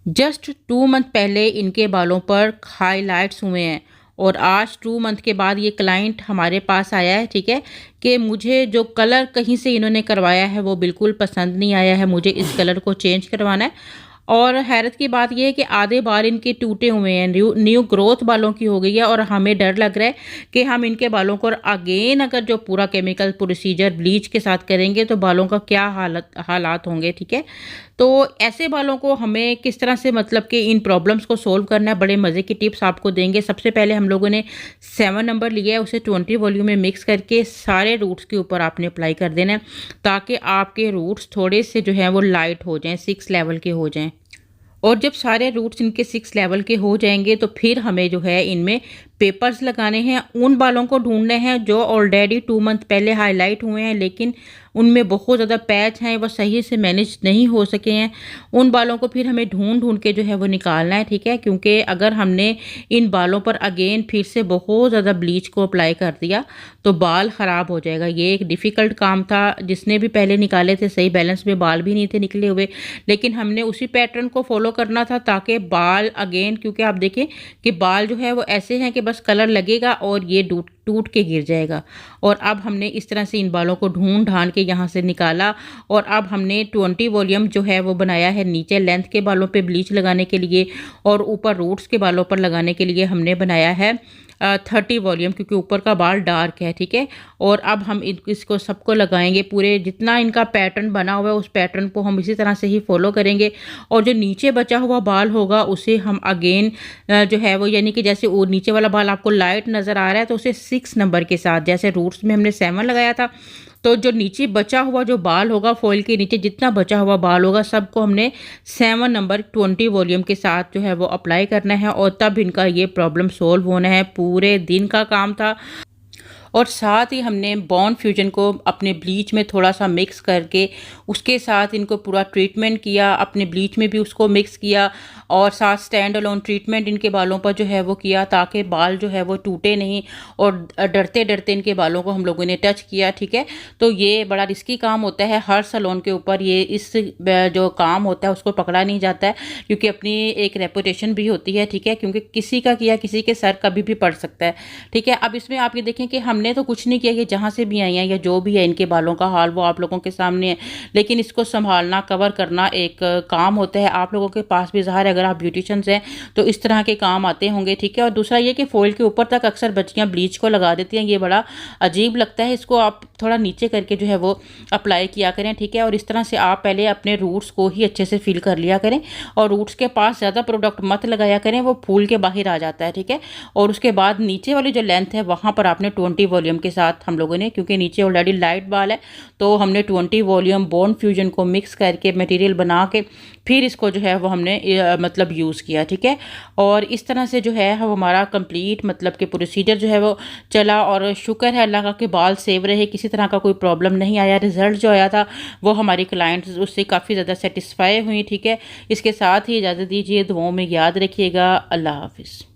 Just 2 month पहले इनके बालों पर हाइलाइट्स हुए हैं और आज 2 मंथ के बाद ये क्लाइंट हमारे पास आया है, ठीक है, कि मुझे जो कलर कहीं से इन्होंने करवाया है वो बिल्कुल पसंद नहीं आया है, मुझे इस कलर को चेंज करवाना है। और हैरत की बात ये है कि आधे बाल इनके टूटे हुए हैं, न्यू न्यू ग्रोथ बालों की हो गई है और हमें डर लग रहा है कि हम इनके बालों को अगेन अगर जो पूरा केमिकल प्रोसीजर ब्लीच के साथ करेंगे तो बालों का क्या हालात होंगे, ठीक है। तो ऐसे बालों को हमें किस तरह से मतलब कि इन प्रॉब्लम्स को सोल्व करना है, बड़े मज़े की टिप्स आपको देंगे। सबसे पहले हम लोगों ने 7 नंबर लिया है, उसे 20 वॉल्यूम में मिक्स करके सारे रूट्स के ऊपर आपने अप्लाई कर देना है ताकि आपके रूट्स थोड़े से जो है वो लाइट हो जाएं, 6 लेवल के हो जाएं। और जब सारे रूट्स इनके 6 लेवल के हो जाएंगे तो फिर हमें जो है इनमें पेपर्स लगाने हैं। उन बालों को ढूंढने हैं जो ऑलरेडी 2 मंथ पहले हाईलाइट हुए हैं लेकिन उनमें बहुत ज़्यादा पैच हैं, वो सही से मैनेज नहीं हो सके हैं। उन बालों को फिर हमें ढूंढ ढूंढ के जो है वो निकालना है, ठीक है, क्योंकि अगर हमने इन बालों पर अगेन फिर से बहुत ज़्यादा ब्लीच को अप्लाई कर दिया तो बाल ख़राब हो जाएगा। ये एक डिफ़िकल्ट काम था। जिसने भी पहले निकाले थे सही बैलेंस में बाल भी नहीं थे निकले हुए, लेकिन हमने उसी पैटर्न को फॉलो करना था ताकि बाल अगेन, क्योंकि आप देखें कि बाल जो है वो ऐसे हैं कि बस कलर लगेगा और ये टूट टूट के गिर जाएगा। और अब हमने इस तरह से इन बालों को ढूंढ ढांड के यहाँ से निकाला और अब हमने 20 वॉल्यूम जो है वो बनाया है नीचे लेंथ के बालों पे ब्लीच लगाने के लिए और ऊपर रूट्स के बालों पर लगाने के लिए हमने बनाया है 30 वॉल्यूम, क्योंकि ऊपर का बाल डार्क है, ठीक है। और अब हम इसको सबको लगाएंगे, पूरे जितना इनका पैटर्न बना हुआ है उस पैटर्न को हम इसी तरह से ही फॉलो करेंगे। और जो नीचे बचा हुआ बाल होगा उसे हम अगेन जो है वो, यानी कि जैसे वो नीचे वाला बाल आपको लाइट नज़र आ रहा है तो उसे 6 नंबर के साथ, जैसे रूट्स में हमने 7 लगाया था, तो जो नीचे बचा हुआ जो बाल होगा फॉइल के नीचे जितना बचा हुआ बाल होगा सबको हमने 7 नंबर 20 वॉल्यूम के साथ जो है वो अप्लाई करना है और तब इनका ये प्रॉब्लम सोल्व होना है। पूरे दिन का काम था। और साथ ही हमने बॉन्ड फ्यूजन को अपने ब्लीच में थोड़ा सा मिक्स करके उसके साथ इनको पूरा ट्रीटमेंट किया, अपने ब्लीच में भी उसको मिक्स किया और साथ स्टैंड अलोन ट्रीटमेंट इनके बालों पर जो है वो किया ताकि बाल जो है वो टूटे नहीं। और डरते डरते इनके बालों को हम लोगों ने टच किया, ठीक है। तो ये बड़ा रिस्की काम होता है, हर सलोन के ऊपर ये इस जो काम होता है उसको पकड़ा नहीं जाता है क्योंकि अपनी एक रेपुटेशन भी होती है, ठीक है, क्योंकि किसी का किया किसी के सर कभी भी पड़ सकता है, ठीक है। अब इसमें आप ये देखें कि हमने तो कुछ नहीं किया, ये जहाँ से भी आई हैं या जो भी है इनके बालों का हाल वो आप लोगों के सामने है, लेकिन इसको संभालना कवर करना एक काम होता है। आप लोगों के पास भी ज़ाहिर है अगर आप ब्यूटिशियंस हैं तो इस तरह के काम आते होंगे, ठीक है। और दूसरा ये कि फॉइल के ऊपर तक अक्सर बच्चियाँ ब्लीच को लगा देती हैं, ये बड़ा अजीब लगता है। इसको आप थोड़ा नीचे करके जो है वो अप्लाई किया करें, ठीक है। और इस तरह से आप पहले अपने रूट्स को ही अच्छे से फिल कर लिया करें और रूट्स के पास ज़्यादा प्रोडक्ट मत लगाया करें, वो फूल के बाहर आ जाता है, ठीक है। और उसके बाद नीचे वाली जो लेंथ है वहाँ पर आपने 20 वॉल्यूम के साथ हम लोगों ने, क्योंकि नीचे ऑलरेडी लाइट बाल है तो हमने 20 वॉल्यूम बॉन्ड फ्यूजन को मिक्स करके मटेरियल बना के फिर इसको जो है वो हमने मतलब यूज़ किया, ठीक है। और इस तरह से जो है वो हमारा कंप्लीट मतलब कि प्रोसीजर जो है वो चला और शुक्र है अल्लाह का कि बाल सेव रहे, किसी तरह का कोई प्रॉब्लम नहीं आया। रिजल्ट जो आया था वो हमारी क्लाइंट्स उससे काफ़ी ज़्यादा सेटिस्फाई हुई, ठीक है। इसके साथ ही इजाज़त दीजिए, दुआओं में याद रखिएगा। अल्लाह हाफिज़।